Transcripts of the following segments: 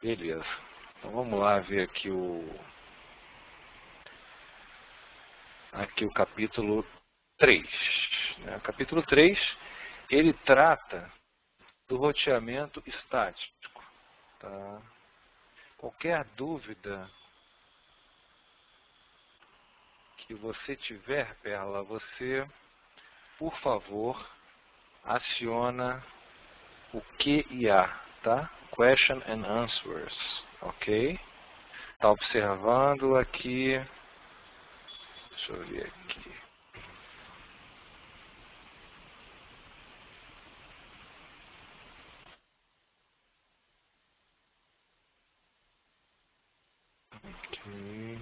Beleza. Então vamos lá ver aqui o capítulo 3. Né? O capítulo 3, ele trata do roteamento estático. Tá? Qualquer dúvida que você tiver, Perla, você, por favor, aciona o QIA, tá? Question and Answers, ok? Está observando aqui, deixa eu ver aqui. Ok.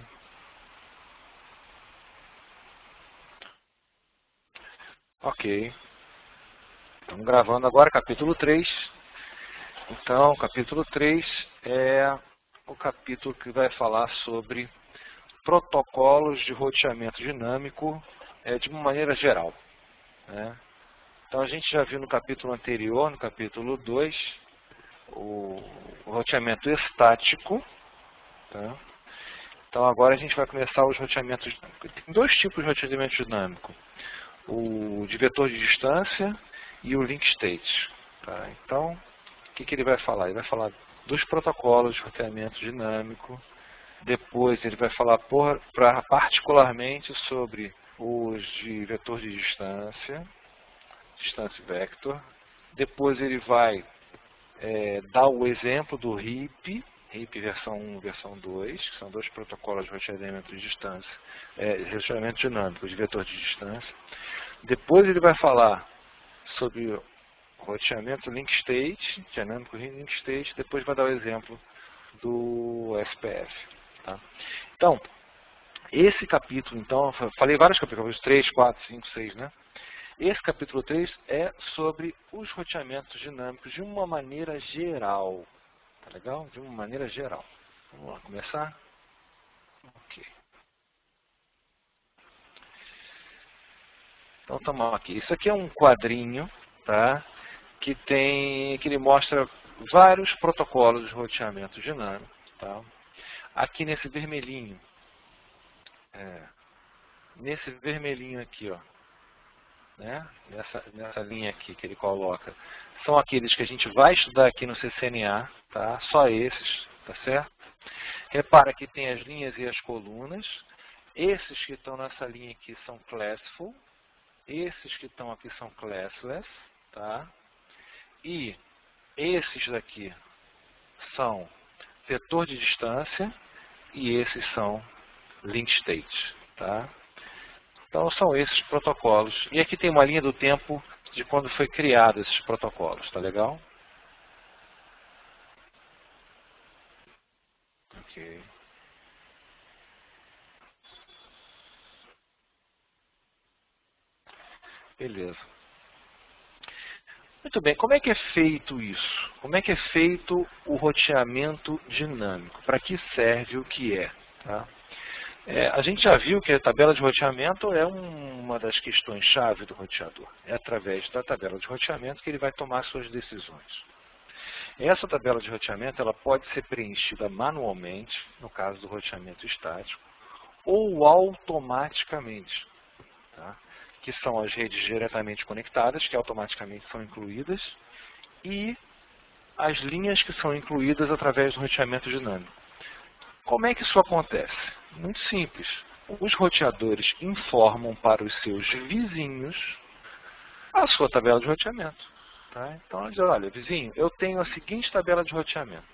Ok. Estamos gravando agora capítulo 3. Então, capítulo 3 é o capítulo que vai falar sobre protocolos de roteamento dinâmico de uma maneira geral. Né? Então, a gente já viu no capítulo anterior, no capítulo 2, o roteamento estático. Tá? Então, agora a gente vai começar os roteamentos. Tem dois tipos de roteamento dinâmico. O de vetor de distância e o link state. Tá? Então, o que ele vai falar? Ele vai falar dos protocolos de roteamento dinâmico. Depois ele vai falar particularmente sobre os de vetor de distância, distância vector. Depois ele vai dar o exemplo do RIP versão 1 e versão 2, que são dois protocolos de roteamento de distância, roteamento dinâmico de vetor de distância. Depois ele vai falar sobre roteamento link state, dinâmico link state, depois vai dar o exemplo do SPF. Tá? Então, esse capítulo, então, falei vários capítulos, 3, 4, 5, 6, né? Esse capítulo 3 é sobre os roteamentos dinâmicos de uma maneira geral. Tá legal? De uma maneira geral. Vamos lá, começar? Ok. Então, estamos aqui. Isso aqui é um quadrinho, tá? Que ele mostra vários protocolos de roteamento dinâmico. Tá? Aqui nesse vermelhinho, aqui, ó, né? nessa linha aqui que ele coloca, são aqueles que a gente vai estudar aqui no CCNA, tá? Só esses, tá certo? Repara que tem as linhas e as colunas. Esses que estão nessa linha aqui são classful. Esses que estão aqui são classless, tá? E esses daqui são vetor de distância e esses são link state, tá? Então são esses protocolos. E aqui tem uma linha do tempo de quando foi criado esses protocolos, tá legal? Ok. Beleza. Muito bem, como é que é feito isso? Como é que é feito o roteamento dinâmico? Para que serve o que é? Tá? A gente já viu que a tabela de roteamento é uma das questões-chave do roteador. É através da tabela de roteamento que ele vai tomar suas decisões. Essa tabela de roteamento ela pode ser preenchida manualmente, no caso do roteamento estático, ou automaticamente. Tá? Que são as redes diretamente conectadas, que automaticamente são incluídas, e as linhas que são incluídas através do roteamento dinâmico. Como é que isso acontece? Muito simples. Os roteadores informam para os seus vizinhos a sua tabela de roteamento. Tá? Então, eles dizem, olha, vizinho, eu tenho a seguinte tabela de roteamento.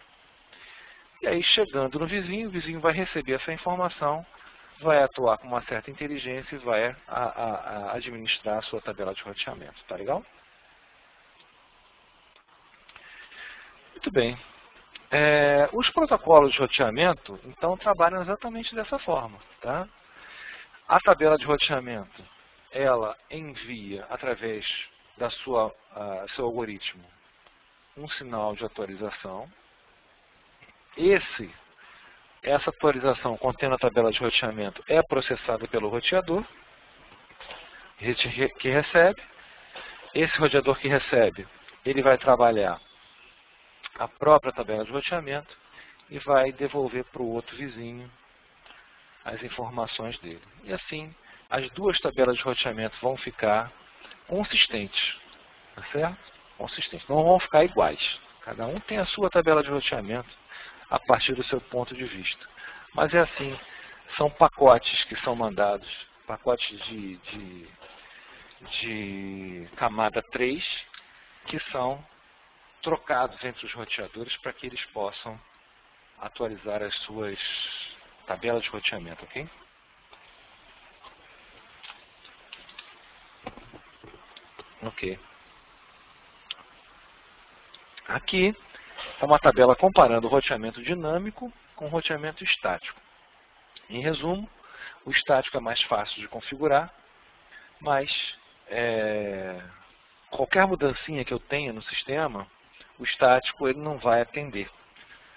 E aí, chegando no vizinho, o vizinho vai receber essa informação, vai atuar com uma certa inteligência e vai administrar a sua tabela de roteamento. Tá legal? Muito bem. Os protocolos de roteamento, então, trabalham exatamente dessa forma. Tá? A tabela de roteamento, ela envia, através da seu algoritmo, um sinal de atualização. Essa atualização contendo a tabela de roteamento é processada pelo roteador que recebe. Esse roteador que recebe, ele vai trabalhar a própria tabela de roteamento e vai devolver para o outro vizinho as informações dele. E assim, as duas tabelas de roteamento vão ficar consistentes, tá certo? Consistentes, não vão ficar iguais. Cada um tem a sua tabela de roteamento a partir do seu ponto de vista. Mas é assim, são pacotes que são mandados, pacotes de camada 3, que são trocados entre os roteadores para que eles possam atualizar as suas tabelas de roteamento, ok? Ok. Aqui é uma tabela comparando o roteamento dinâmico com o roteamento estático. Em resumo, o estático é mais fácil de configurar, mas qualquer mudancinha que eu tenha no sistema, o estático ele não vai atender.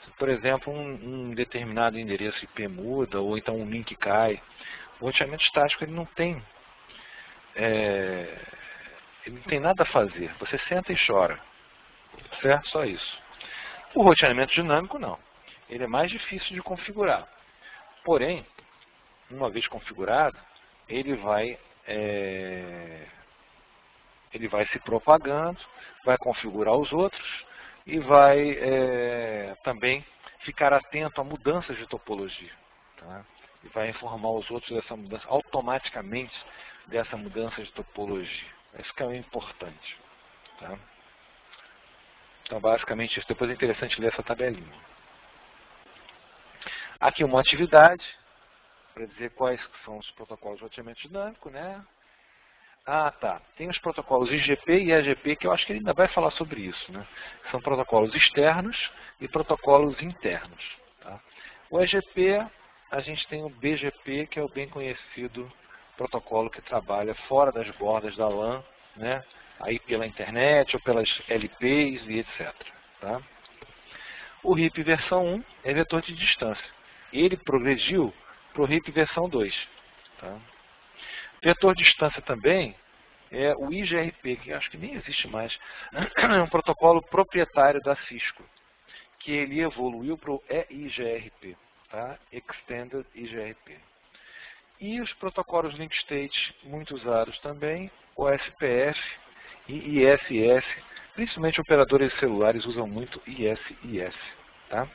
Se, por exemplo, um determinado endereço IP muda, ou então um link cai, o roteamento estático ele não tem nada a fazer. Você senta e chora, certo? Só isso. O roteamento dinâmico não. Ele é mais difícil de configurar. Porém, uma vez configurado, ele vai se propagando, vai configurar os outros e vai também ficar atento a mudanças de topologia. Tá? E vai informar os outros dessa mudança, automaticamente dessa mudança de topologia. Isso que é importante. Tá? Então, basicamente, isso. Depois é interessante ler essa tabelinha. Aqui uma atividade, para dizer quais são os protocolos de roteamento dinâmico, né? Ah, tá. Tem os protocolos IGP e EGP, que eu acho que ele ainda vai falar sobre isso, né? São protocolos externos e protocolos internos. Tá? O EGP, a gente tem o BGP, que é o bem conhecido protocolo que trabalha fora das bordas da LAN, né? Aí pela internet ou pelas LPs e etc. Tá? O RIP versão 1 é vetor de distância. Ele progrediu para o RIP versão 2. Tá? Vetor de distância também é o IGRP, que acho que nem existe mais. É um protocolo proprietário da Cisco, que ele evoluiu para o EIGRP, tá? Extended IGRP. E os protocolos Link State muito usados também, o SPF e ISIS, principalmente operadores celulares usam muito ISIS. Tá?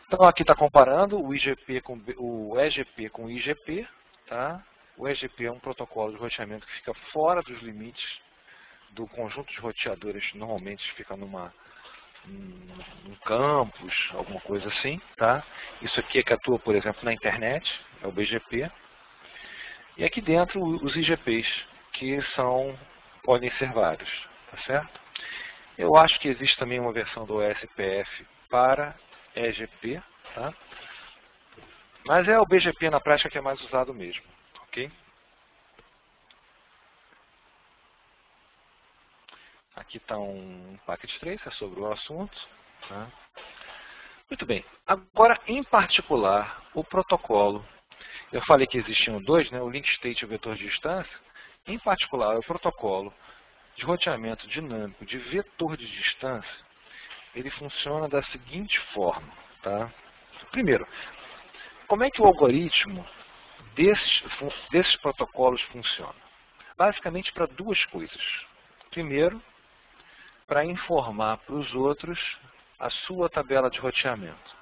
Então aqui está comparando o EGP com o IGP. Tá? O EGP é um protocolo de roteamento que fica fora dos limites do conjunto de roteadores, normalmente fica num campus, alguma coisa assim. Tá? Isso aqui é que atua, por exemplo, na internet, é o BGP. E aqui dentro os IGPs, que podem ser vários. Tá certo? Eu acho que existe também uma versão do SPF para EGP, tá? Mas é o BGP na prática que é mais usado mesmo, ok? Aqui está um packet trace, é sobre o assunto. Tá? Muito bem. Agora, em particular, o protocolo. Eu falei que existiam dois, né? O link state e o vetor de distância. Em particular, o protocolo de roteamento dinâmico de vetor de distância, ele funciona da seguinte forma. Tá? Primeiro, como é que o algoritmo desses protocolos funciona? Basicamente para duas coisas. Primeiro, para informar para os outros a sua tabela de roteamento.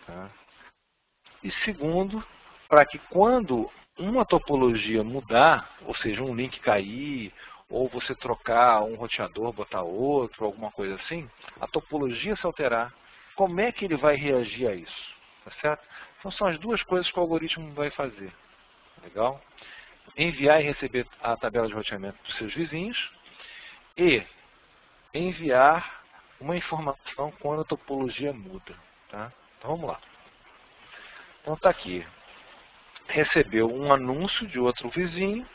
Tá? E segundo, para que quando uma topologia mudar, ou seja, um link cair, ou você trocar um roteador, botar outro, alguma coisa assim, a topologia se alterar, como é que ele vai reagir a isso? Tá certo? Então são as duas coisas que o algoritmo vai fazer. Legal? Enviar e receber a tabela de roteamento dos seus vizinhos e enviar uma informação quando a topologia muda. Tá? Então vamos lá. Então está aqui. Recebeu um anúncio de outro vizinho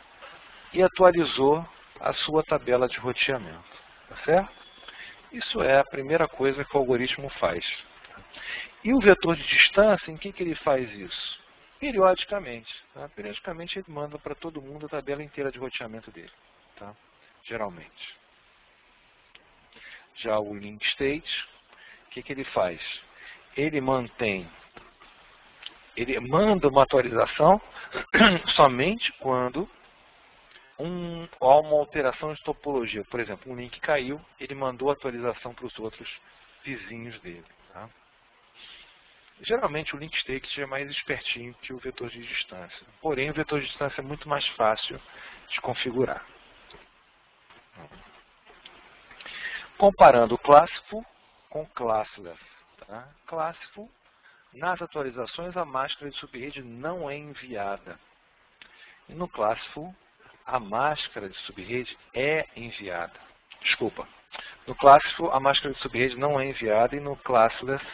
e atualizou a sua tabela de roteamento. Tá certo? Isso é a primeira coisa que o algoritmo faz. E o vetor de distância, em que ele faz isso? Periodicamente. Tá? Periodicamente ele manda para todo mundo a tabela inteira de roteamento dele. Tá? Geralmente. Já o link state, que ele faz? Ele manda uma atualização somente quando há uma alteração de topologia. Por exemplo, um link caiu, ele mandou a atualização para os outros vizinhos dele. Tá? Geralmente o link state é mais espertinho que o vetor de distância. Porém, o vetor de distância é muito mais fácil de configurar. Comparando o Classiful com Classless. Tá? Classiful, nas atualizações, a máscara de subrede não é enviada. E no Classiful, a máscara de subrede é enviada. Desculpa. No Classiful, a máscara de subrede não é enviada e no Classless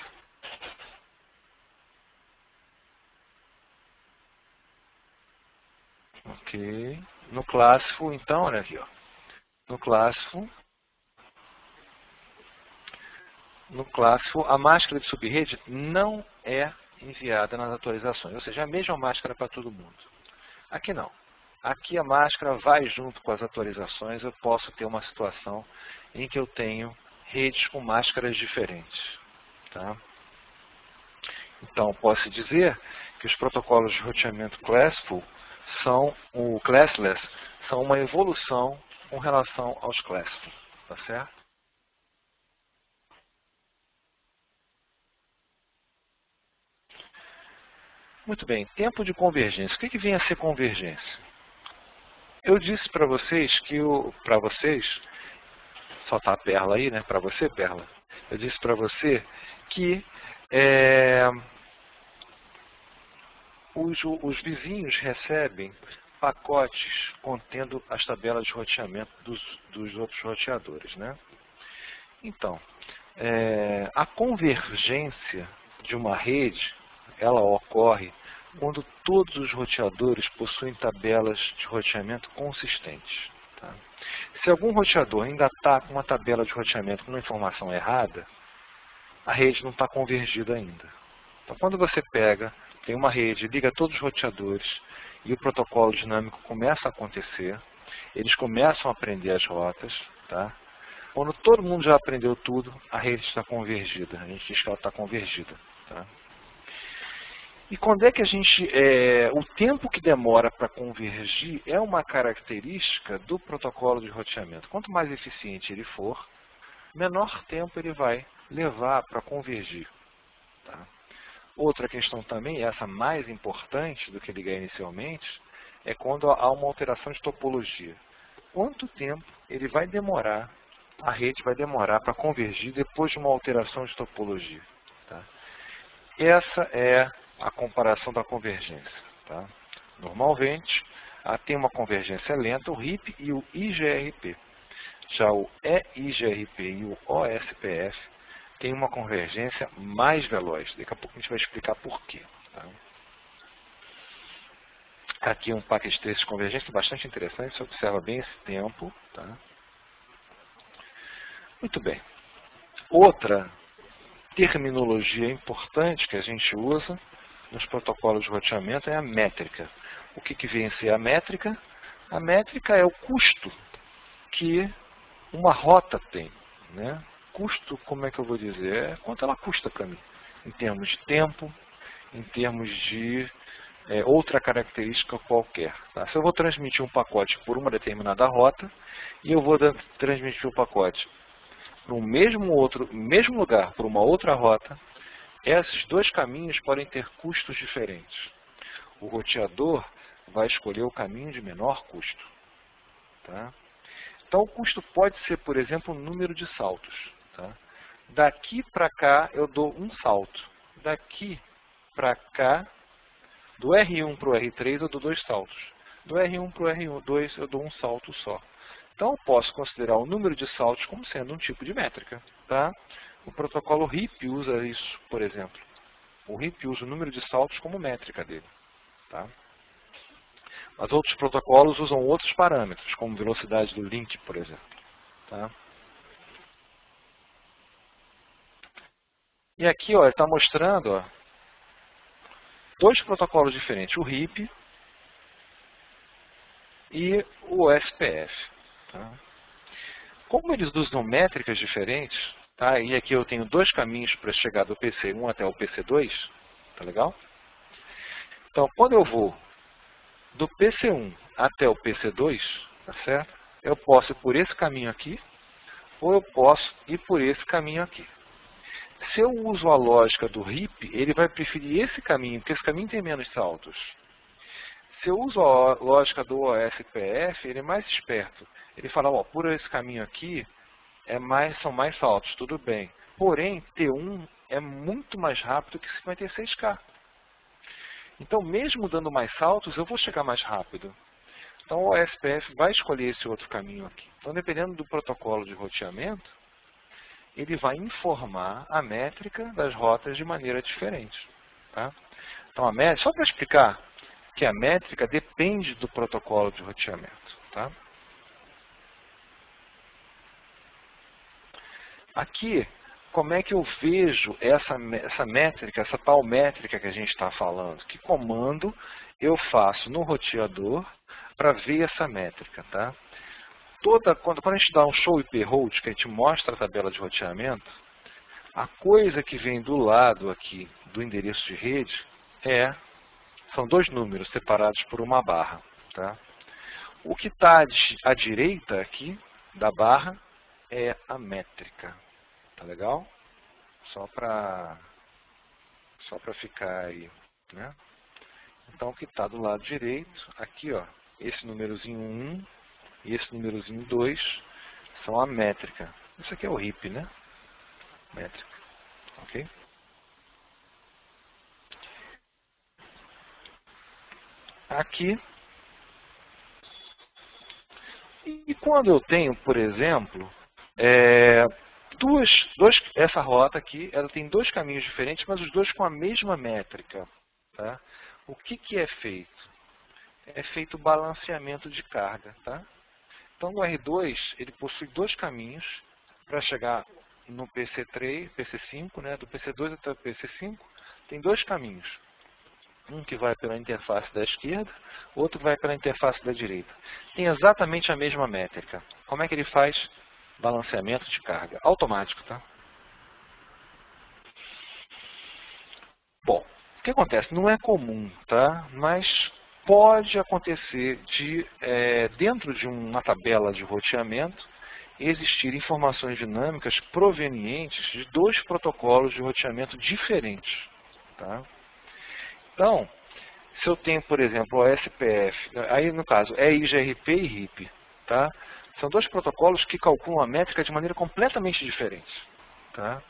ok. No Classiful, então, olha aqui, ó. No Classiful, a máscara de subrede não é enviada nas atualizações, ou seja, é a mesma máscara para todo mundo. Aqui não. Aqui a máscara vai junto com as atualizações, eu posso ter uma situação em que eu tenho redes com máscaras diferentes. Tá? Então, posso dizer que os protocolos de roteamento Classiful o Classless são uma evolução com relação aos Classiful. Tá certo? Muito bem, tempo de convergência. O que vem a ser convergência? Eu disse para vocês que só está a Perla aí, né? Para você, Perla. Eu disse para você que os vizinhos recebem pacotes contendo as tabelas de roteamento dos outros roteadores, né? Então, a convergência de uma rede, ela ocorre quando todos os roteadores possuem tabelas de roteamento consistentes. Tá? Se algum roteador ainda está com uma tabela de roteamento com uma informação errada, a rede não está convergida ainda. Então, quando você tem uma rede, liga todos os roteadores e o protocolo dinâmico começa a acontecer, eles começam a aprender as rotas. Tá? Quando todo mundo já aprendeu tudo, a rede está convergida. A gente diz que ela está convergida. Tá? E quando é que o tempo que demora para convergir é uma característica do protocolo de roteamento. Quanto mais eficiente ele for, menor tempo ele vai levar para convergir. Tá? Outra questão também, essa mais importante do que ligar inicialmente, é quando há uma alteração de topologia. Quanto tempo ele vai demorar, a rede vai demorar para convergir depois de uma alteração de topologia. Tá? Essa é a comparação da convergência. Tá? Normalmente, tem uma convergência lenta, o RIP e o IGRP. Já o EIGRP e o OSPF têm uma convergência mais veloz. Daqui a pouco a gente vai explicar por quê. Tá? Aqui um packet trace de convergência bastante interessante, você observa bem esse tempo. Tá? Muito bem. Outra terminologia importante que a gente usa nos protocolos de roteamento é a métrica. O que vem a ser a métrica? A métrica é o custo que uma rota tem. Né? Custo, como é que eu vou dizer? É quanto ela custa para mim. Em termos de tempo, em termos de outra característica qualquer. Tá? Se eu vou transmitir um pacote por uma determinada rota, e eu vou transmitir o pacote para o mesmo lugar, por uma outra rota, esses dois caminhos podem ter custos diferentes. O roteador vai escolher o caminho de menor custo. Tá? Então, o custo pode ser, por exemplo, o número de saltos. Tá? Daqui para cá, eu dou um salto. Daqui para cá, do R1 para o R3, eu dou 2 saltos. Do R1 para o R2, eu dou um salto só. Então, eu posso considerar o número de saltos como sendo um tipo de métrica. Tá? O protocolo RIP usa isso, por exemplo. O RIP usa o número de saltos como métrica dele. Tá? Mas outros protocolos usam outros parâmetros, como velocidade do link, por exemplo. Tá? E aqui ele está mostrando dois protocolos diferentes, o RIP e o OSPF. Tá? Como eles usam métricas diferentes, Tá? E aqui eu tenho dois caminhos para chegar do PC1 até o PC2. Tá legal? Então, quando eu vou do PC1 até o PC2, tá certo? Eu posso ir por esse caminho aqui, ou eu posso ir por esse caminho aqui. Se eu uso a lógica do RIP, ele vai preferir esse caminho, porque esse caminho tem menos saltos. Se eu uso a lógica do OSPF, ele é mais esperto. Ele fala, ó, por esse caminho aqui, são mais saltos, tudo bem. Porém, T1 é muito mais rápido que 56K. Então, mesmo dando mais saltos, eu vou chegar mais rápido. Então, o OSPF vai escolher esse outro caminho aqui. Então, dependendo do protocolo de roteamento, ele vai informar a métrica das rotas de maneira diferente. Tá? Então, a métrica, só para explicar que a métrica depende do protocolo de roteamento. Tá? Aqui, como é que eu vejo essa métrica, essa tal métrica que a gente está falando? Que comando eu faço no roteador para ver essa métrica? Tá? Quando a gente dá um show IP hold, que a gente mostra a tabela de roteamento, a coisa que vem do lado aqui do endereço de rede são dois números separados por uma barra. Tá? O que está à direita aqui da barra é a métrica. Tá legal? Só para ficar aí. Né? Então, o que está do lado direito, aqui, ó, esse númerozinho 1 e esse númerozinho 2 são a métrica. Isso aqui é o RIP, né? Métrica. Ok? Aqui. E quando eu tenho, por exemplo, essa rota aqui, ela tem dois caminhos diferentes, mas os dois com a mesma métrica. Tá? O que é feito? É feito o balanceamento de carga. Tá? Então, o R2 ele possui dois caminhos para chegar no PC3, PC5, né? Do PC2 até o PC5, tem dois caminhos. Um que vai pela interface da esquerda, outro que vai pela interface da direita. Tem exatamente a mesma métrica. Como é que ele faz balanceamento de carga? Automático, tá? Bom, o que acontece? Não é comum, tá? Mas pode acontecer dentro de uma tabela de roteamento, existir informações dinâmicas provenientes de dois protocolos de roteamento diferentes. Tá? Então, se eu tenho, por exemplo, o SPF, aí no caso é IGRP e RIP, tá? São dois protocolos que calculam a métrica de maneira completamente diferente. Tá?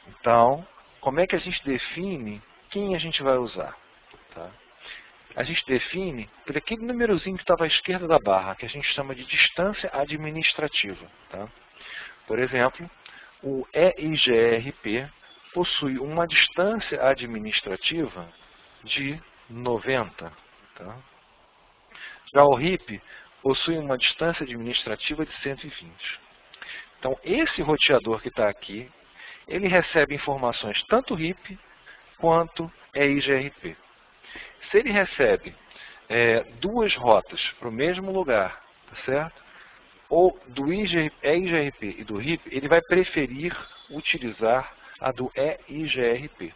Então, como é que a gente define quem a gente vai usar? Tá? A gente define por aquele númerozinho que estava à esquerda da barra, que a gente chama de distância administrativa. Tá? Por exemplo, o EIGRP possui uma distância administrativa de 90. Tá? Já o RIP possui uma distância administrativa de 120. Então, esse roteador que está aqui, ele recebe informações tanto RIP quanto EIGRP. Se ele recebe duas rotas para o mesmo lugar, tá certo? Ou do EIGRP e do RIP, ele vai preferir utilizar a do EIGRP.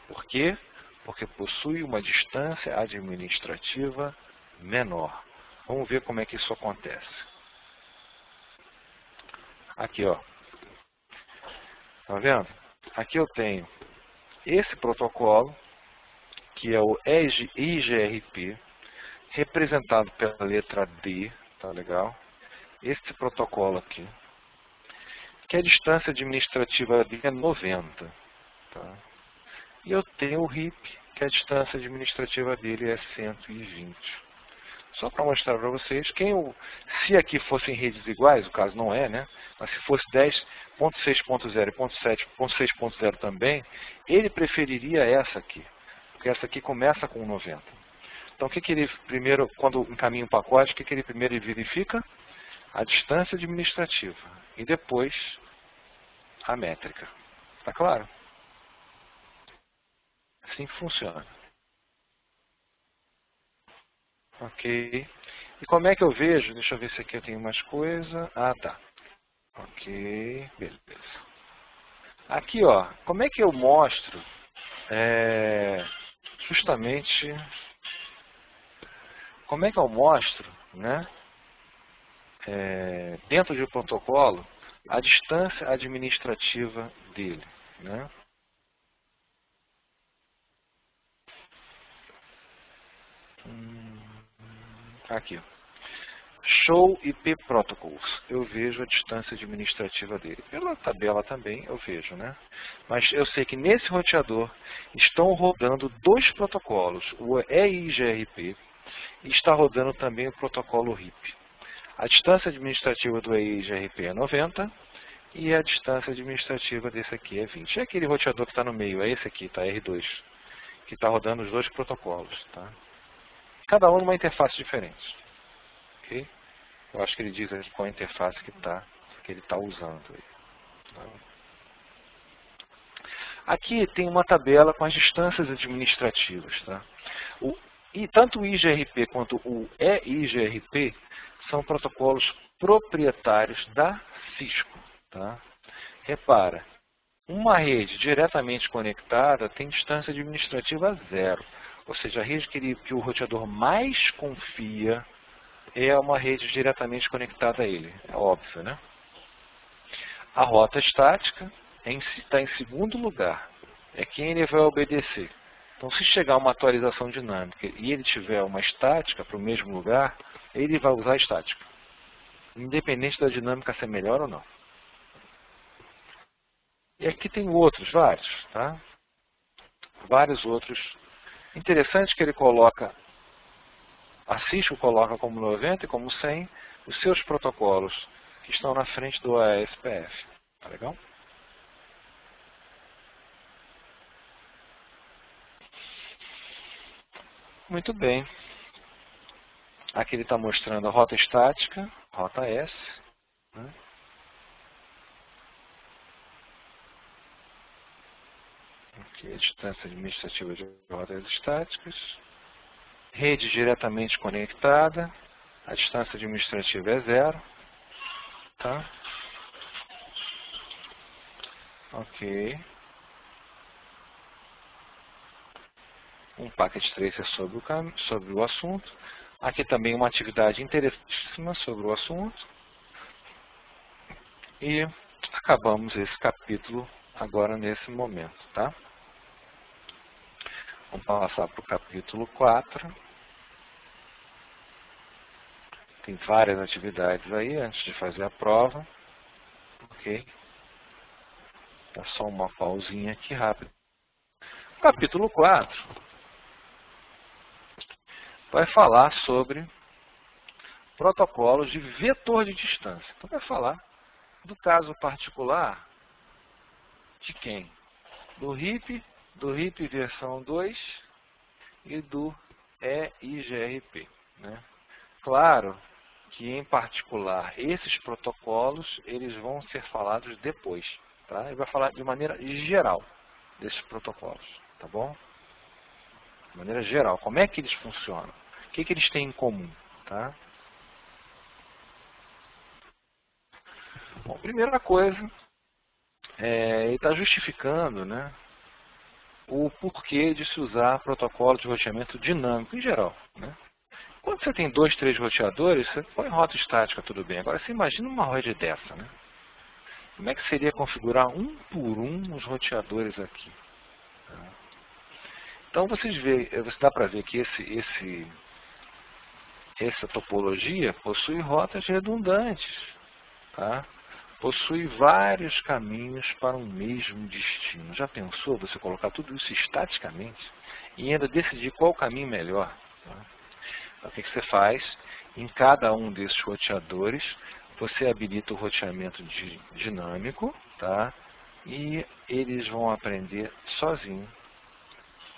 Por quê? Porque possui uma distância administrativa menor. Vamos ver como é que isso acontece. Aqui, ó. Tá vendo? Aqui eu tenho esse protocolo, que é o EIGRP, representado pela letra D, tá legal? Esse protocolo aqui, que a distância administrativa dele é 90. Tá? E eu tenho o RIP, que a distância administrativa dele é 120. Só para mostrar para vocês, se aqui fossem redes iguais, o caso não é, né? Mas se fosse 10.6.0 e 7.6.0 também, ele preferiria essa aqui, porque essa aqui começa com 90. Então, o que ele primeiro, quando encaminha um pacote, o que ele primeiro verifica? A distância administrativa e depois a métrica. Tá claro? Assim que funciona. Ok. E como é que eu vejo? Deixa eu ver se aqui eu tenho mais coisa. Ah, tá. Ok, beleza. Aqui, ó, como é que eu mostro justamente, como é que eu mostro, né, dentro de um protocolo, a distância administrativa dele, né? Aqui, Show IP Protocols. Eu vejo a distância administrativa dele. Pela tabela também eu vejo, né? Mas eu sei que nesse roteador estão rodando dois protocolos, o EIGRP e está rodando também o protocolo RIP. A distância administrativa do EIGRP é 90 e a distância administrativa desse aqui é 20. É aquele roteador que está no meio, é esse aqui, tá? R2, que está rodando os dois protocolos, tá? Cada um numa interface diferente. Okay? Eu acho que ele diz aqui qual a interface que ele está usando. Tá? Aqui tem uma tabela com as distâncias administrativas. Tá? E tanto o IGRP quanto o EIGRP são protocolos proprietários da Cisco. Tá? Repara, uma rede diretamente conectada tem distância administrativa 0. Ou seja, a rede que o roteador mais confia é uma rede diretamente conectada a ele. É óbvio, né? A rota estática está em segundo lugar. É quem ele vai obedecer. Então, se chegar uma atualização dinâmica e ele tiver uma estática para o mesmo lugar, ele vai usar a estática. Independente da dinâmica ser melhor ou não. E aqui tem outros, vários, tá? Vários outros. Interessante que ele coloca, a Cisco coloca como 90 e como 100 os seus protocolos que estão na frente do ASPF. Tá legal? Muito bem. Aqui ele está mostrando a rota estática, rota S. Né? Aqui a distância administrativa de rotas estáticas. Rede diretamente conectada. A distância administrativa é 0. Tá? Ok. Um packet tracer sobre o assunto. Aqui também uma atividade interessantíssima sobre o assunto. E acabamos esse capítulo agora nesse momento, tá? Vamos passar para o capítulo 4. Tem várias atividades aí antes de fazer a prova. Ok? Dá só uma pausinha aqui rápida. Capítulo 4 vai falar sobre protocolos de vetor de distância. Então vai falar do caso particular de quem? Do RIP versão 2 e do EIGRP. Né? Claro que, em particular, esses protocolos eles vão ser falados depois. Tá? Ele vai falar de maneira geral desses protocolos. Tá bom? De maneira geral. Como é que eles funcionam? O que eles têm em comum? Tá? Bom, primeira coisa, ele está justificando, né, o porquê de se usar protocolo de roteamento dinâmico em geral. Né? Quando você tem 2, 3 roteadores, você põe rota estática, tudo bem. Agora, você imagina uma rede dessa. Né? Como é que seria configurar um por um os roteadores aqui? Tá? Então, você dá para ver que essa topologia possui rotas redundantes. Tá? Possui vários caminhos para um mesmo destino. Já pensou você colocar tudo isso estaticamente e ainda decidir qual o caminho melhor? Tá? Então, o que você faz? Em cada um desses roteadores, você habilita o roteamento dinâmico, tá? E eles vão aprender sozinhos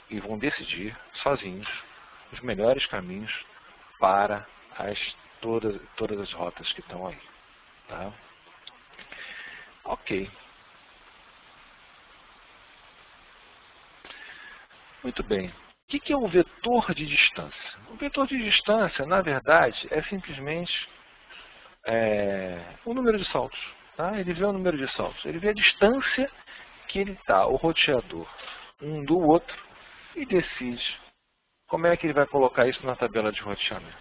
e vão decidir sozinhos os melhores caminhos para todas as rotas que estão aí. Tá? Ok. Muito bem. O que é um vetor de distância? O vetor de distância, na verdade, é simplesmente o número de saltos. Tá? Ele vê o número de saltos. Ele vê a distância que ele está o roteador um do outro e decide como é que ele vai colocar isso na tabela de roteamento.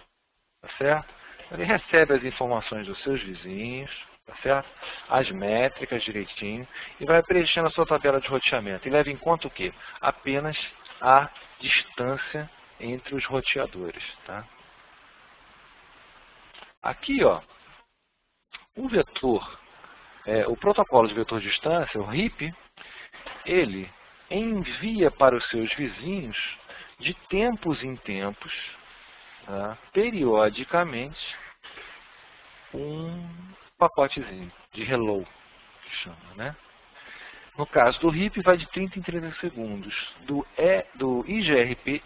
Tá certo? Ele recebe as informações dos seus vizinhos, tá certo? As métricas direitinho e vai preenchendo a sua tabela de roteamento. E leva em conta o quê? Apenas a distância entre os roteadores. Tá? Aqui, ó, o vetor, o protocolo de vetor de distância, o RIP, ele envia para os seus vizinhos, de tempos em tempos, tá, periodicamente, um pacotezinho de hello, que chama, né? No caso do RIP, vai de 30 em 30 segundos. Do IGRP,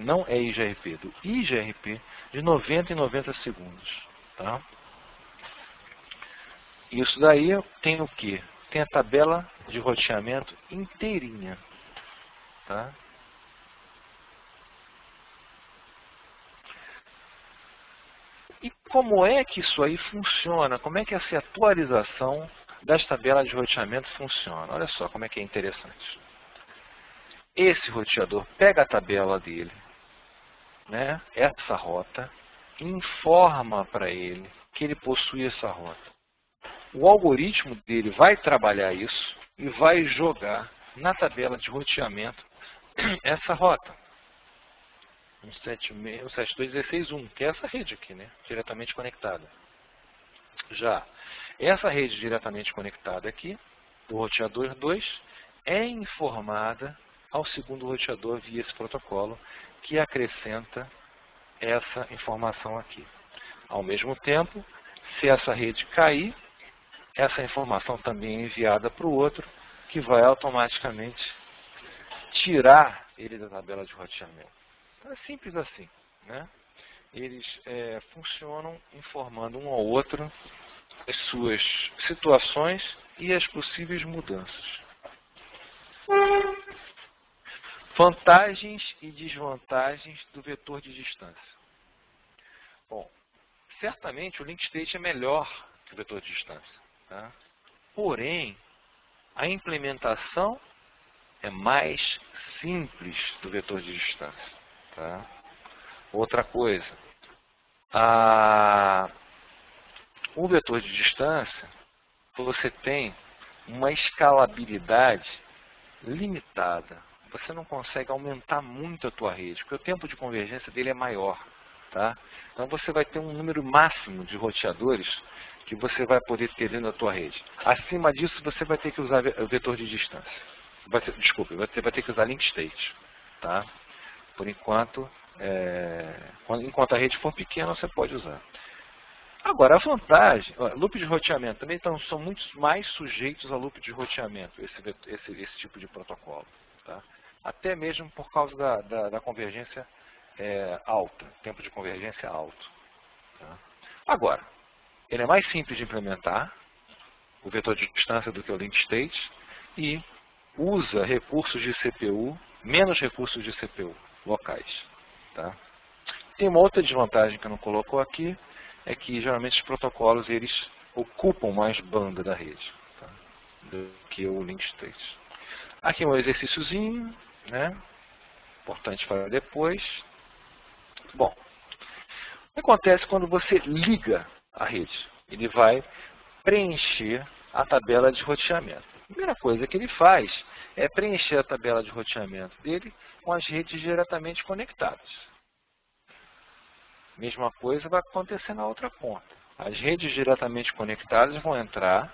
não é IGRP, do IGRP, de 90 em 90 segundos. Tá? Isso daí tem o quê? Tem a tabela de roteamento inteirinha. Tá? E como é que isso aí funciona? Como é que essa atualização das tabelas de roteamento funciona? Olha só como é que é interessante. Esse roteador pega a tabela dele, né, essa rota, informa para ele que ele possui essa rota. O algoritmo dele vai trabalhar isso e vai jogar na tabela de roteamento essa rota. 172.16.1, que é essa rede aqui, né? Diretamente conectada. Já essa rede diretamente conectada aqui, do roteador 2, é informada ao segundo roteador via esse protocolo, que acrescenta essa informação aqui. Ao mesmo tempo, se essa rede cair, essa informação também é enviada para o outro, que vai automaticamente tirar ele da tabela de roteamento. É simples assim, né? Eles funcionam informando um ao outro as suas situações e as possíveis mudanças. Vantagens e desvantagens do vetor de distância. Bom, certamente o link state é melhor que o vetor de distância. Tá? Porém, a implementação é mais simples do vetor de distância. Tá? Outra coisa, o vetor de distância, você tem uma escalabilidade limitada. Você não consegue aumentar muito a tua rede, porque o tempo de convergência dele é maior. Tá? Então você vai ter um número máximo de roteadores que você vai poder ter dentro da tua rede. Acima disso, você vai ter que usar o vetor de distância. Você vai ter que usar link state. Tá? Por enquanto, enquanto a rede for pequena, você pode usar. Agora, a vantagem, loop de roteamento também são muito mais sujeitos a loop de roteamento, esse tipo de protocolo. Tá? Até mesmo por causa da convergência alta, tempo de convergência alto. Tá? Agora, ele é mais simples de implementar, o vetor de distância, do que o link state, e usa recursos de CPU, menos recursos de CPU locais. Tá? Tem uma outra desvantagem que eu não colocou aqui, é que geralmente os protocolos eles ocupam mais banda da rede, tá? Do que o link state. Aqui um exercíciozinho, né? Importante para depois. Bom, o que acontece quando você liga a rede? Ele vai preencher a tabela de roteamento. A primeira coisa que ele faz é preencher a tabela de roteamento dele com as redes diretamente conectadas. Mesma coisa vai acontecer na outra ponta. As redes diretamente conectadas vão entrar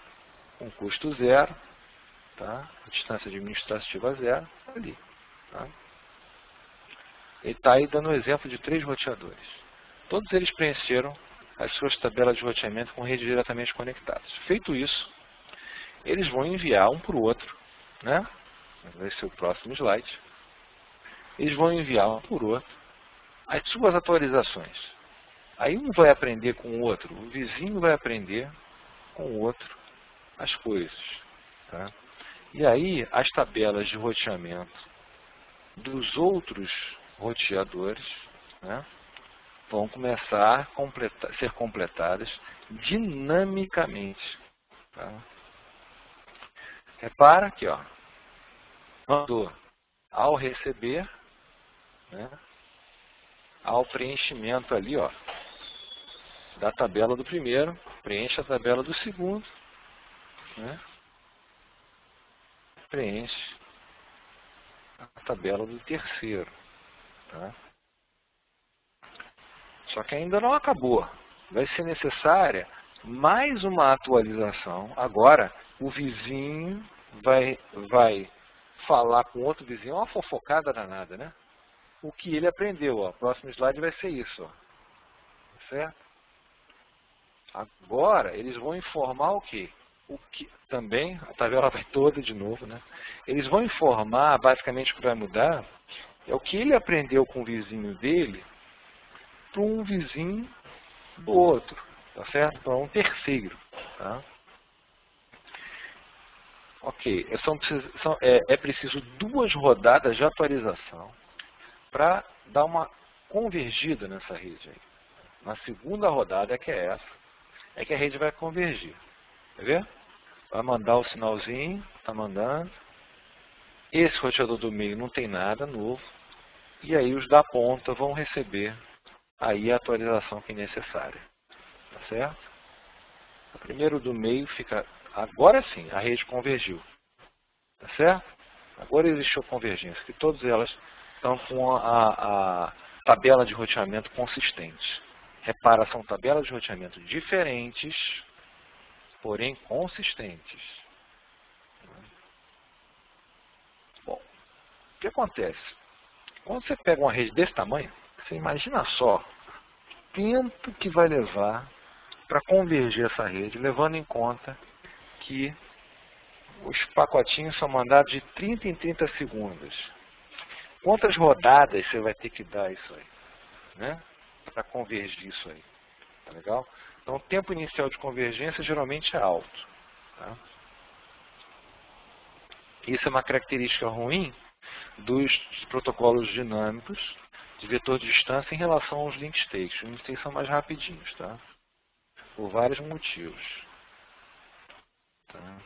com custo zero, tá? A distância administrativa zero, ali. Tá? Ele está aí dando um exemplo de 3 roteadores. Todos eles preencheram as suas tabelas de roteamento com redes diretamente conectadas. Feito isso, eles vão enviar um para o outro, né? Vai ser o próximo slide. Eles vão enviar um para o outro as suas atualizações. Aí um vai aprender com o outro, o vizinho vai aprender com o outro as coisas. Tá? E aí as tabelas de roteamento dos outros roteadores, né, vão começar a ser completadas dinamicamente. Tá? Repara aqui, ó. Mandou ao receber, né, ao preenchimento ali, ó, da tabela do primeiro, preenche a tabela do segundo, né, preenche a tabela do terceiro. Tá? Só que ainda não acabou. Vai ser necessária mais uma atualização. Agora, o vizinho vai falar com outro vizinho, uma fofocada danada, né? O que ele aprendeu, ó. O próximo slide vai ser isso, ó. Certo? Agora, eles vão informar o quê? O que também, a tabela vai toda de novo, né? Eles vão informar, basicamente, o que vai mudar é o que ele aprendeu com o vizinho dele para um vizinho do outro, tá certo? Para um terceiro, tá? Ok, é preciso 2 rodadas de atualização para dar uma convergida nessa rede aí. Na segunda rodada, que é essa, é que a rede vai convergir. Quer ver? Vai mandar o sinalzinho, tá mandando. Esse roteador do meio não tem nada novo. E aí os da ponta vão receber aí a atualização que é necessária. Tá certo? O primeiro do meio fica... Agora sim, a rede convergiu. Tá certo? Agora existiu convergência, que todas elas estão com a tabela de roteamento consistente. Repara, são tabelas de roteamento diferentes, porém consistentes. Bom, o que acontece? Quando você pega uma rede desse tamanho, você imagina só o tempo que vai levar para convergir essa rede, levando em conta que os pacotinhos são mandados de 30 em 30 segundos. Quantas rodadas você vai ter que dar isso aí, né? Para convergir isso aí. Tá legal? Então, o tempo inicial de convergência geralmente é alto. Tá? Isso é uma característica ruim dos protocolos dinâmicos de vetor de distância em relação aos link states. Os link states são mais rapidinhos, tá? Por vários motivos. Tá?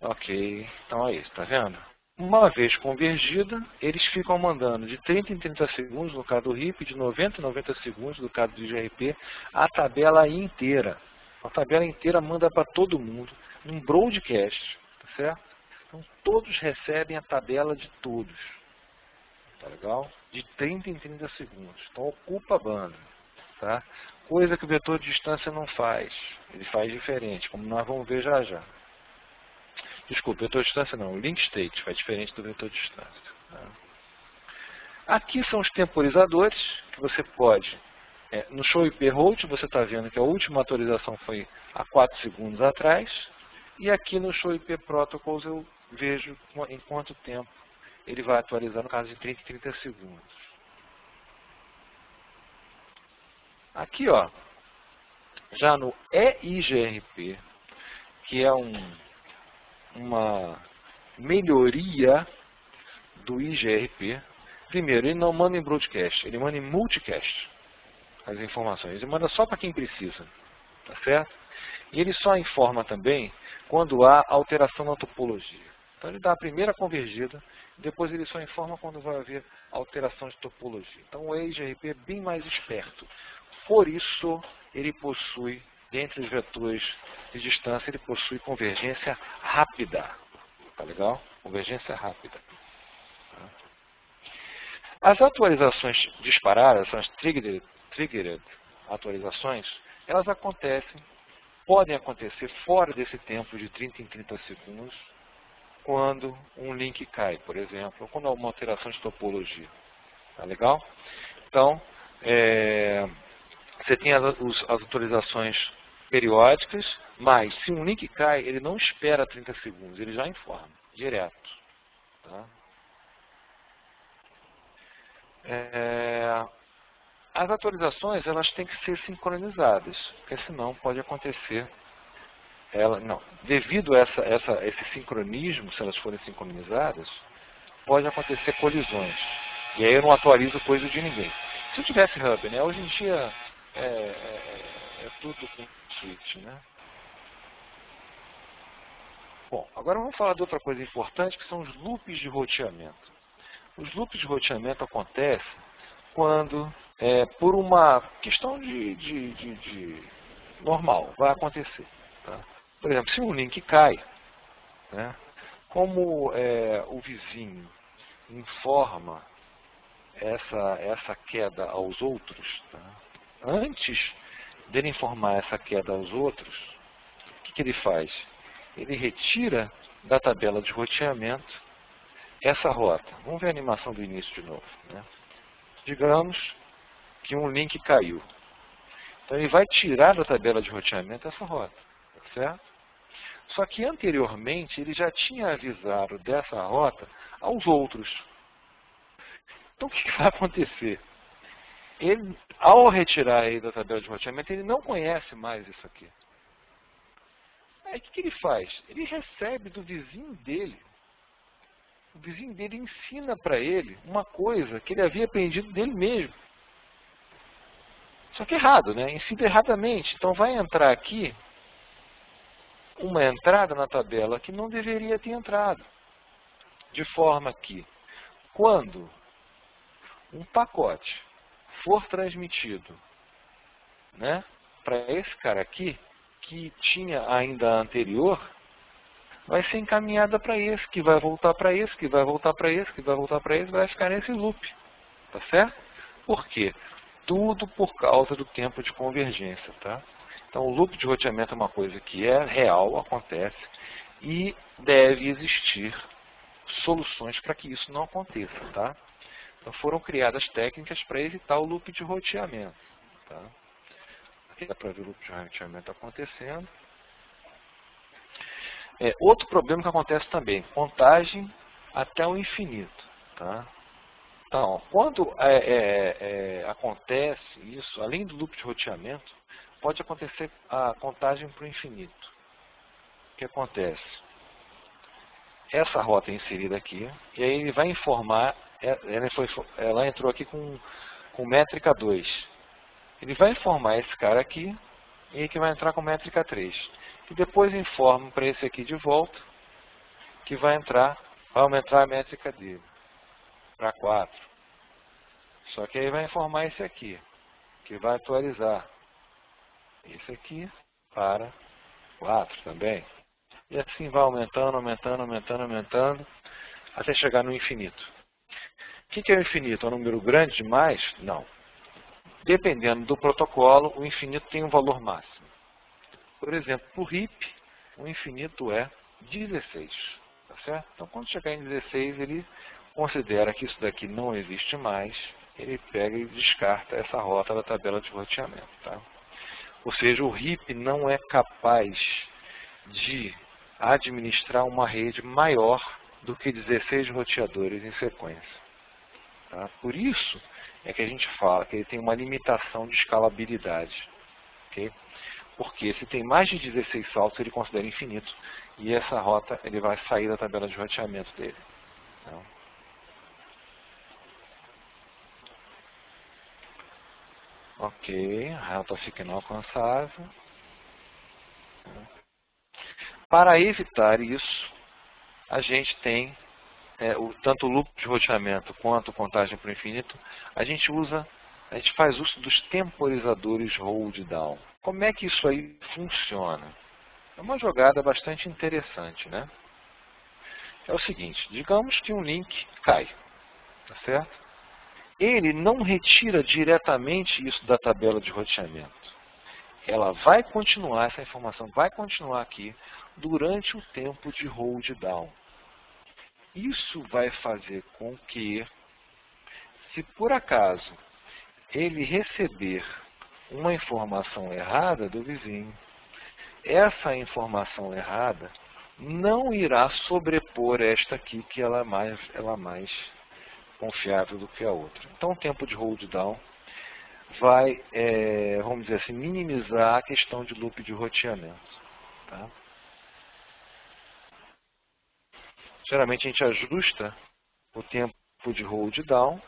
Ok, então é isso, tá vendo? Uma vez convergida, eles ficam mandando de 30 em 30 segundos no caso do RIP, de 90 em 90 segundos no caso do IGRP, a tabela inteira. A tabela inteira manda para todo mundo, num broadcast, tá certo? Então todos recebem a tabela de todos, tá legal? De 30 em 30 segundos. Então ocupa a banda, tá? Coisa que o vetor de distância não faz, ele faz diferente, como nós vamos ver já já. Desculpa, vetor de distância não, o link state faz diferente do vetor de distância. Tá? Aqui são os temporizadores que você pode, no show IP route você está vendo que a última atualização foi há 4 segundos atrás, e aqui no show IP protocols eu vejo em quanto tempo ele vai atualizar, no caso de 30 em 30 segundos. Aqui, ó, já no EIGRP, que é uma melhoria do IGRP. Primeiro, ele não manda em broadcast, ele manda em multicast as informações. Ele manda só para quem precisa, tá certo? E ele só informa também quando há alteração na topologia. Então ele dá a primeira convergida, depois ele só informa quando vai haver alteração de topologia. Então o IGRP é bem mais esperto. Por isso, ele possui, dentre os vetores de distância, ele possui convergência rápida. Tá legal? Convergência rápida. As atualizações disparadas, são as triggered atualizações, elas podem acontecer fora desse tempo de 30 em 30 segundos, quando um link cai, por exemplo, ou quando há uma alteração de topologia. Tá legal? Então, você tem as atualizações periódicas, mas se um link cai, ele não espera 30 segundos, ele já informa, direto. Tá? As atualizações elas têm que ser sincronizadas, porque senão pode acontecer. Devido a esse sincronismo, se elas forem sincronizadas, pode acontecer colisões. E aí eu não atualizo coisa de ninguém. Se eu tivesse hub, né? Hoje em dia é tudo com switch, né? Bom, agora vamos falar de outra coisa importante, que são os loops de roteamento. Os loops de roteamento acontecem quando, por uma questão de normal, vai acontecer. Tá? Por exemplo, se um link cai, né, como o vizinho informa essa queda aos outros, tá? Antes dele informar essa queda aos outros, o que ele faz? Ele retira da tabela de roteamento essa rota. Vamos ver a animação do início de novo. Né? Digamos que um link caiu. Então ele vai tirar da tabela de roteamento essa rota. Tá certo? Só que anteriormente ele já tinha avisado dessa rota aos outros. Então o que vai acontecer? Ele, ao retirar ele da tabela de roteamento, ele não conhece mais isso aqui. Aí o que ele faz? Ele recebe do vizinho dele. O vizinho dele ensina para ele uma coisa que ele havia aprendido dele mesmo. Só que errado, né? Ensina erradamente. Então vai entrar aqui uma entrada na tabela que não deveria ter entrado. De forma que, quando um pacote for transmitido, né, para esse cara aqui, que tinha ainda a anterior, vai ser encaminhada para esse, que vai voltar para esse, que vai voltar para esse, que vai voltar para esse, vai ficar nesse loop. Tá certo? Por quê? Tudo por causa do tempo de convergência. Tá? Então, o loop de roteamento é uma coisa que é real, acontece, e deve existir soluções para que isso não aconteça. Tá? Então, foram criadas técnicas para evitar o loop de roteamento. Tá? Aqui dá para ver o loop de roteamento acontecendo. Outro problema que acontece também, contagem até o infinito. Tá? Então, quando acontece isso, além do loop de roteamento, pode acontecer a contagem para o infinito. O que acontece? Essa rota é inserida aqui, e aí ele vai informar, ela entrou aqui com métrica 2. Ele vai informar esse cara aqui, e que vai entrar com métrica 3. E depois informa para esse aqui de volta, que vai aumentar a métrica dele para 4. Só que aí vai informar esse aqui, que vai atualizar esse aqui para 4 também. E assim vai aumentando, aumentando, aumentando, aumentando, até chegar no infinito. O que é o infinito? É um número grande demais? Não. Dependendo do protocolo, o infinito tem um valor máximo. Por exemplo, para o RIP, o infinito é 16. Tá certo? Então, quando chegar em 16, ele considera que isso daqui não existe mais, ele pega e descarta essa rota da tabela de roteamento. Tá? Ou seja, o RIP não é capaz de administrar uma rede maior do que 16 roteadores em sequência. Tá? Por isso é que a gente fala que ele tem uma limitação de escalabilidade. Okay? Porque se tem mais de 16 saltos, ele considera infinito. E essa rota ele vai sair da tabela de roteamento dele. Tá? Ok, a rota fica inalcançável. Para evitar isso, a gente tem tanto o loop de roteamento quanto contagem para o infinito, a gente faz uso dos temporizadores hold down. Como é que isso aí funciona? É uma jogada bastante interessante, né? É o seguinte, digamos que um link cai, tá certo? Ele não retira diretamente isso da tabela de roteamento. Ela vai continuar, essa informação vai continuar aqui durante o tempo de hold down. Isso vai fazer com que, se por acaso ele receber uma informação errada do vizinho, essa informação errada não irá sobrepor esta aqui, que ela é mais confiável do que a outra. Então o tempo de hold down vai, vamos dizer assim, minimizar a questão de loop de roteamento. Tá? Geralmente a gente ajusta o tempo de hold down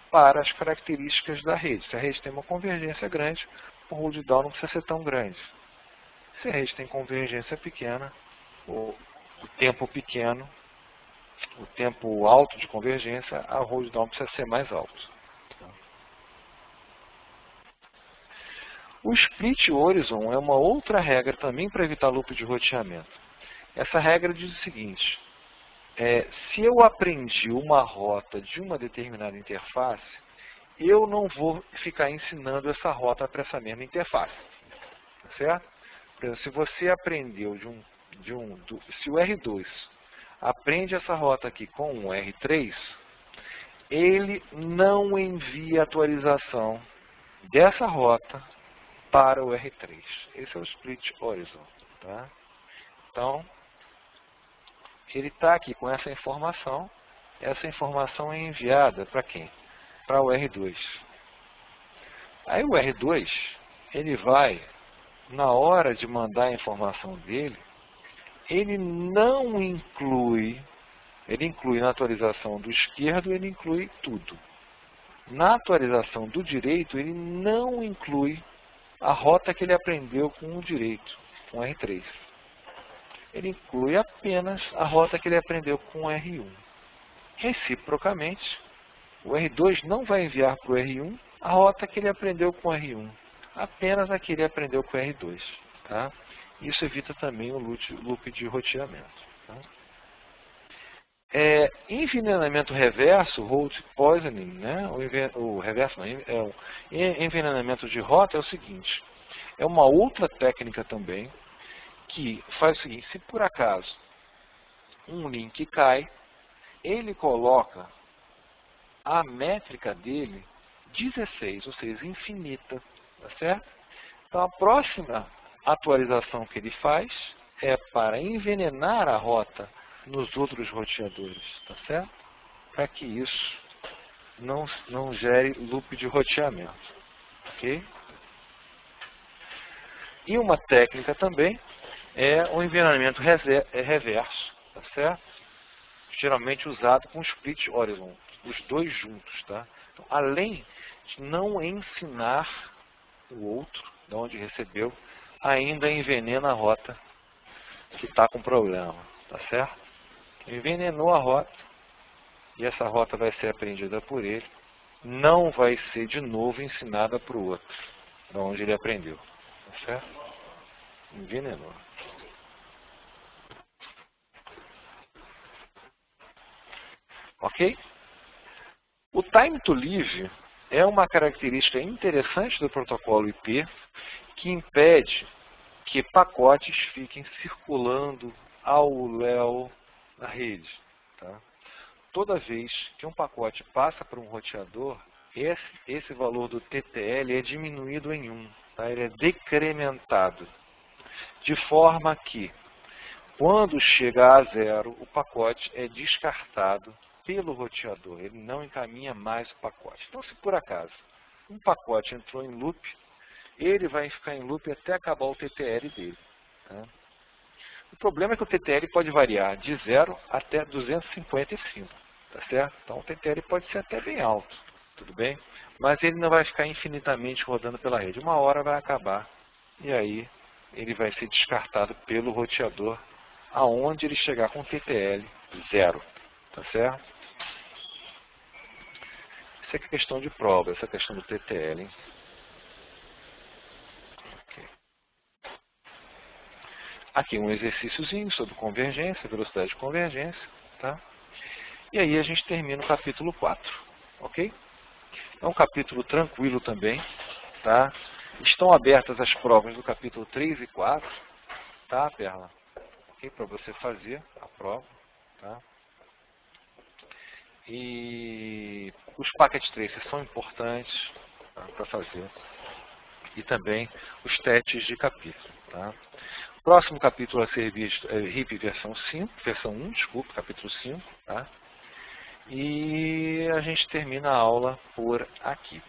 para as características da rede. Se a rede tem uma convergência grande, o hold down não precisa ser tão grande. Se a rede tem convergência pequena, o o tempo pequeno, o tempo alto de convergência, a hold down precisa ser mais alto. O split horizon é uma outra regra também para evitar loop de roteamento. Essa regra diz o seguinte: se eu aprendi uma rota de uma determinada interface, eu não vou ficar ensinando essa rota para essa mesma interface. Tá certo? Por exemplo, se você aprendeu se o R2 aprende essa rota aqui com o R3, ele não envia atualização dessa rota para o R3. Esse é o split horizon. Tá? Então, ele está aqui com essa informação é enviada para quem? Para o R2. Aí o R2, ele vai, na hora de mandar a informação dele, ele não inclui, ele inclui na atualização do esquerdo, ele inclui tudo. Na atualização do direito, ele não inclui a rota que ele aprendeu com o direito, com o R3. Ele inclui apenas a rota que ele aprendeu com o R1. Reciprocamente, o R2 não vai enviar para o R1 a rota que ele aprendeu com o R1, apenas a que ele aprendeu com o R2. Tá? Isso evita também o loop de roteamento. Tá? Envenenamento reverso, road poisoning, né? O reverso não, envenenamento de rota é o seguinte: é uma outra técnica também que faz o seguinte: se por acaso um link cai, ele coloca a métrica dele 16, ou seja, infinita, tá certo? Então a próxima atualização que ele faz é para envenenar a rota nos outros roteadores, tá certo? Para que isso não gere loop de roteamento, ok? E uma técnica também é o envenenamento reverso, tá certo? Geralmente usado com split horizon, os dois juntos, tá? Então, além de não ensinar o outro, de onde recebeu, ainda envenena a rota que está com problema, tá certo? Envenenou a rota, e essa rota vai ser aprendida por ele, não vai ser de novo ensinada para o outro, de onde ele aprendeu, tá certo? Envenenou. Ok? O time to live é uma característica interessante do protocolo IP que impede que pacotes fiquem circulando ao léu na rede. Tá? Toda vez que um pacote passa por um roteador, esse valor do TTL é diminuído em 1. Tá? Ele é decrementado. De forma que, quando chega a 0, o pacote é descartado pelo roteador. Ele não encaminha mais o pacote. Então, se por acaso um pacote entrou em loop, ele vai ficar em loop até acabar o TTL dele. Tá? O problema é que o TTL pode variar de 0 até 255. Tá certo? Então, o TTL pode ser até bem alto. Tudo bem? Mas ele não vai ficar infinitamente rodando pela rede. Uma hora vai acabar. E aí, ele vai ser descartado pelo roteador aonde ele chegar com TTL 0. Tá certo? Isso é questão de prova, essa questão do TTL. Hein? Okay. Aqui um exercíciozinho sobre convergência, velocidade de convergência. Tá? E aí a gente termina o capítulo 4. Ok? É um capítulo tranquilo também. Tá? Estão abertas as provas do capítulo 3 e 4. Tá, Perla? Ok? Para você fazer a prova. Tá? E os packet tracers são importantes, tá, para fazer. E também os testes de capítulo. Tá? O próximo capítulo a ser visto é RIP versão 1, desculpa, capítulo 5. Tá? E a gente termina a aula por aqui.